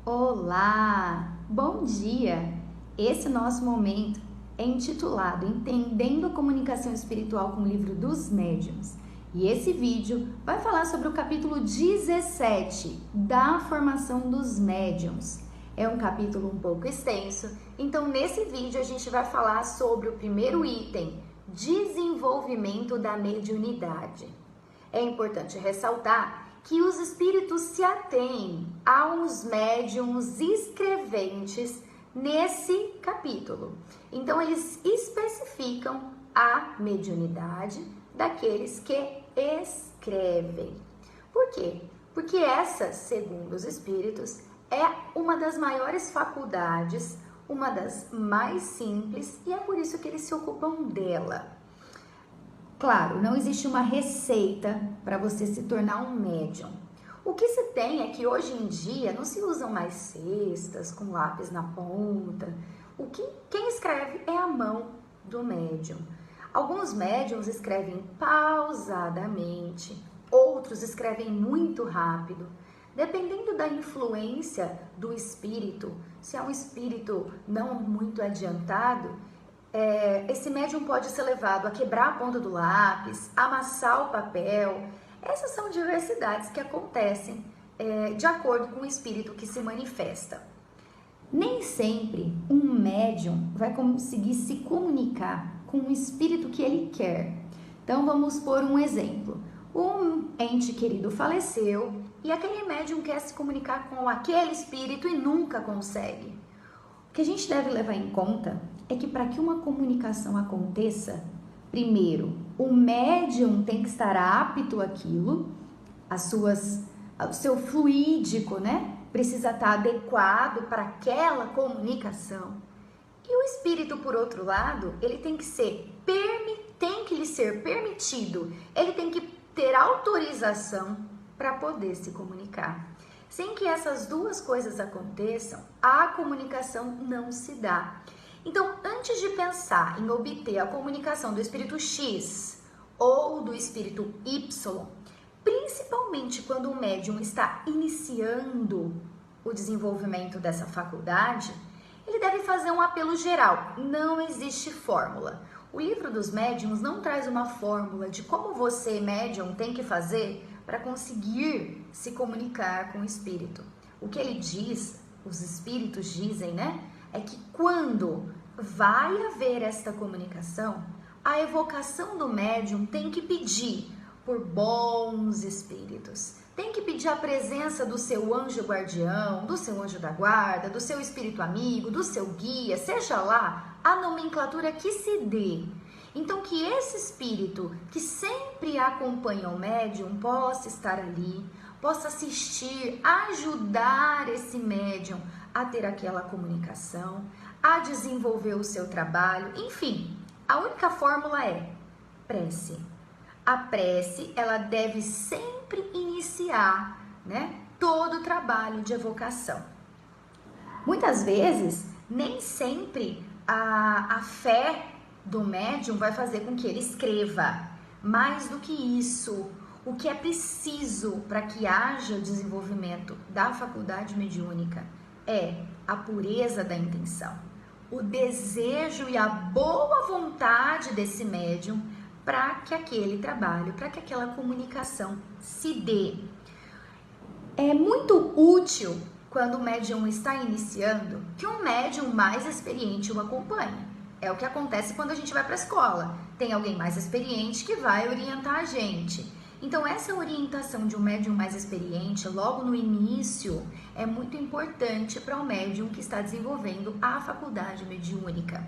Olá, bom dia! Esse nosso momento é intitulado Entendendo a Comunicação Espiritual com o Livro dos Médiuns. E esse vídeo vai falar sobre o capítulo 17 da formação dos médiuns. É um capítulo um pouco extenso, então nesse vídeo a gente vai falar sobre o primeiro item, desenvolvimento da mediunidade. É importante ressaltar que os espíritos se atêm aos médiuns escreventes nesse capítulo. Então, eles especificam a mediunidade daqueles que escrevem. Por quê? Porque essa, segundo os espíritos, é uma das maiores faculdades, uma das mais simples, e é por isso que eles se ocupam dela. Claro, não existe uma receita para você se tornar um médium. O que se tem é que hoje em dia não se usam mais cestas com lápis na ponta. Quem escreve é a mão do médium. Alguns médiums escrevem pausadamente, outros escrevem muito rápido. Dependendo da influência do espírito, se é um espírito não muito adiantado, esse médium pode ser levado a quebrar a ponta do lápis, amassar o papel. Essas são diversidades que acontecem de acordo com o espírito que se manifesta. Nem sempre um médium vai conseguir se comunicar com o espírito que ele quer. Então vamos por um exemplo. Um ente querido faleceu e aquele médium quer se comunicar com aquele espírito e nunca consegue. O que a gente deve levar em conta é que para que uma comunicação aconteça, primeiro, o médium tem que estar apto àquilo, o seu fluídico, né? Precisa estar adequado para aquela comunicação. E o espírito, por outro lado, ele tem que lhe ser permitido, ele tem que ter autorização para poder se comunicar. Sem que essas duas coisas aconteçam, a comunicação não se dá. Então, antes de pensar em obter a comunicação do espírito X ou do espírito Y, principalmente quando o médium está iniciando o desenvolvimento dessa faculdade, ele deve fazer um apelo geral. Não existe fórmula. O livro dos médiuns não traz uma fórmula de como você, médium, tem que fazer para conseguir se comunicar com o espírito. O que ele diz, os espíritos dizem, né? É que quando vai haver esta comunicação, a evocação do médium tem que pedir por bons espíritos. Tem que pedir a presença do seu anjo guardião, do seu anjo da guarda, do seu espírito amigo, do seu guia, seja lá a nomenclatura que se dê. Então, que esse espírito que sempre acompanha o médium possa estar ali, possa assistir, ajudar esse médium a ter aquela comunicação, a desenvolver o seu trabalho. Enfim, a única fórmula é prece. A prece, ela deve sempre iniciar, né, todo o trabalho de evocação. Muitas vezes, nem sempre a fé do médium vai fazer com que ele escreva. Mais do que isso, o que é preciso para que haja desenvolvimento da faculdade mediúnica é a pureza da intenção, o desejo e a boa vontade desse médium para que aquele trabalho, para que aquela comunicação se dê. É muito útil quando o médium está iniciando que um médium mais experiente o acompanhe. É o que acontece quando a gente vai para a escola. Tem alguém mais experiente que vai orientar a gente. Então, essa orientação de um médium mais experiente, logo no início, é muito importante para o médium que está desenvolvendo a faculdade mediúnica.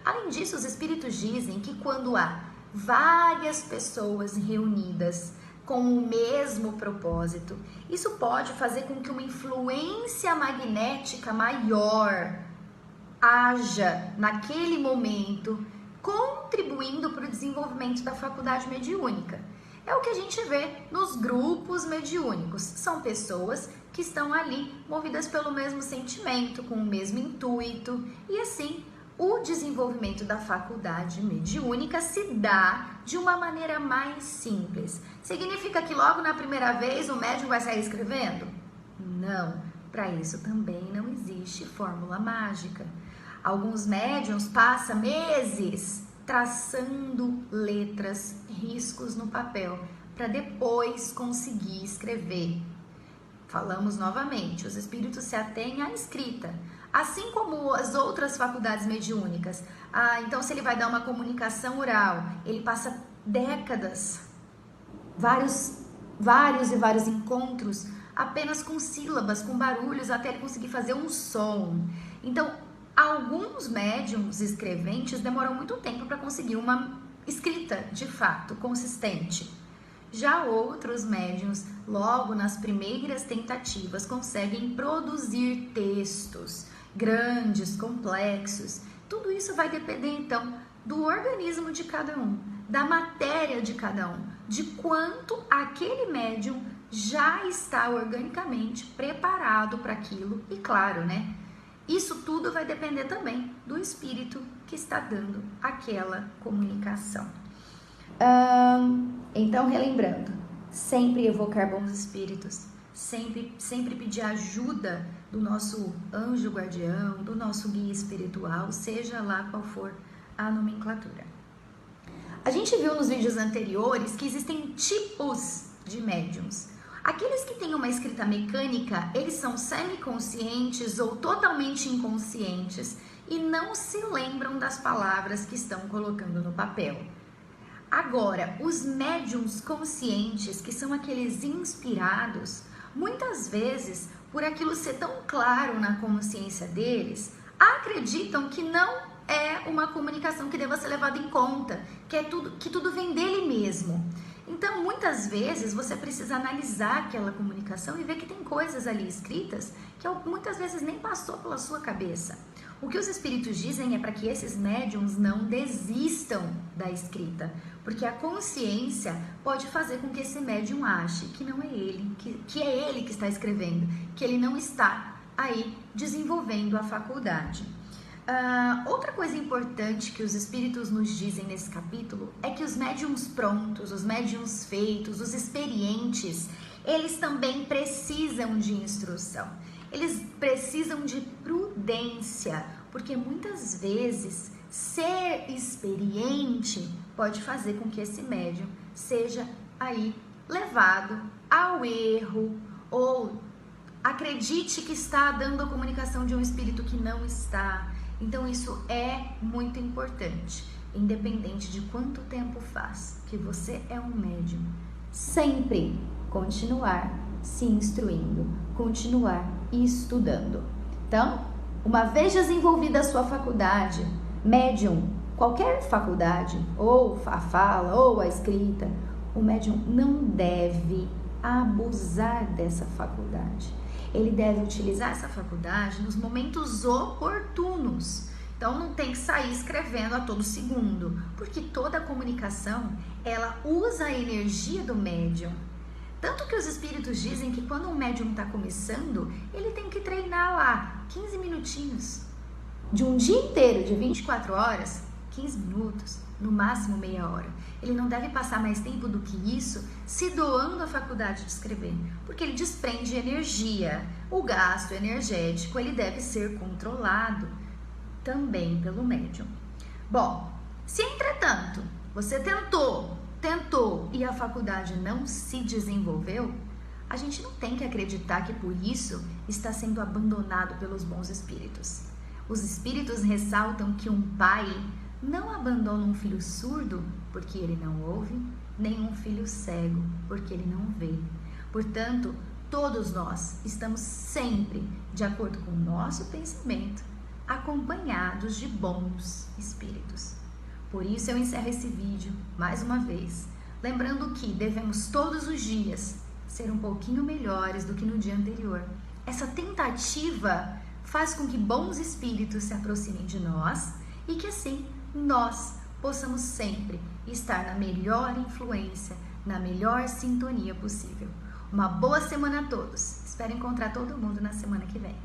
Além disso, os espíritos dizem que quando há várias pessoas reunidas com o mesmo propósito, isso pode fazer com que uma influência magnética maior haja naquele momento, contribuindo para o desenvolvimento da faculdade mediúnica. É o que a gente vê nos grupos mediúnicos. São pessoas que estão ali movidas pelo mesmo sentimento, com o mesmo intuito, e assim o desenvolvimento da faculdade mediúnica se dá de uma maneira mais simples. Significa que logo na primeira vez o médium vai sair escrevendo? Não. Para isso também não existe fórmula mágica. Alguns médiuns passam meses traçando letras, riscos no papel, para depois conseguir escrever. Falamos novamente, os espíritos se atêm à escrita, assim como as outras faculdades mediúnicas. Então se ele vai dar uma comunicação oral, ele passa décadas, vários encontros, apenas com sílabas, com barulhos, até ele conseguir fazer um som. Então, alguns médiums escreventes demoram muito tempo para conseguir uma escrita, de fato, consistente. Já outros médiums, logo nas primeiras tentativas, conseguem produzir textos grandes, complexos. Tudo isso vai depender, então, do organismo de cada um, da matéria de cada um, de quanto aquele médium já está organicamente preparado para aquilo. E claro, né? Isso tudo vai depender também do espírito que está dando aquela comunicação. Então, relembrando, sempre evocar bons espíritos, sempre pedir ajuda do nosso anjo guardião, do nosso guia espiritual, seja lá qual for a nomenclatura. A gente viu nos vídeos anteriores que existem tipos de médiums. Aqueles que têm uma escrita mecânica, eles são semiconscientes ou totalmente inconscientes e não se lembram das palavras que estão colocando no papel. Agora, os médiums conscientes, que são aqueles inspirados, muitas vezes, por aquilo ser tão claro na consciência deles, acreditam que não é uma comunicação que deva ser levada em conta, que tudo vem dele mesmo. Então, muitas vezes, você precisa analisar aquela comunicação e ver que tem coisas ali escritas que muitas vezes nem passou pela sua cabeça. O que os espíritos dizem é para que esses médiums não desistam da escrita, porque a consciência pode fazer com que esse médium ache que não é ele, que é ele que está escrevendo, que ele não está aí desenvolvendo a faculdade. Outra coisa importante que os espíritos nos dizem nesse capítulo é que os médiums prontos, os médiums feitos, os experientes, eles também precisam de instrução. Eles precisam de prudência, porque muitas vezes ser experiente pode fazer com que esse médium seja aí levado ao erro ou acredite que está dando a comunicação de um espírito que não está. Então isso é muito importante, independente de quanto tempo faz que você é um médium. Sempre continuar se instruindo, continuar estudando. Então, uma vez desenvolvida a sua faculdade, médium, qualquer faculdade, ou a fala, ou a escrita, o médium não deve abusar dessa faculdade. Ele deve utilizar essa faculdade nos momentos oportunos. Então, não tem que sair escrevendo a todo segundo, porque toda comunicação, ela usa a energia do médium. Tanto que os espíritos dizem que quando um médium está começando, ele tem que treinar lá 15 minutinhos. De um dia inteiro, de 24 horas, 15 minutos, no máximo meia hora. Ele não deve passar mais tempo do que isso se doando à faculdade de escrever, porque ele desprende energia. O gasto energético, ele deve ser controlado também pelo médium. Bom, se entretanto você tentou e a faculdade não se desenvolveu, a gente não tem que acreditar que por isso está sendo abandonado pelos bons espíritos. Os espíritos ressaltam que um pai não abandona um filho surdo porque ele não ouve, nem um filho cego porque ele não vê. Portanto, todos nós estamos sempre de acordo com o nosso pensamento, acompanhados de bons espíritos. Por isso eu encerro esse vídeo mais uma vez, lembrando que devemos todos os dias ser um pouquinho melhores do que no dia anterior. Essa tentativa faz com que bons espíritos se aproximem de nós e que assim nós possamos sempre estar na melhor influência, na melhor sintonia possível. Uma boa semana a todos. Espero encontrar todo mundo na semana que vem.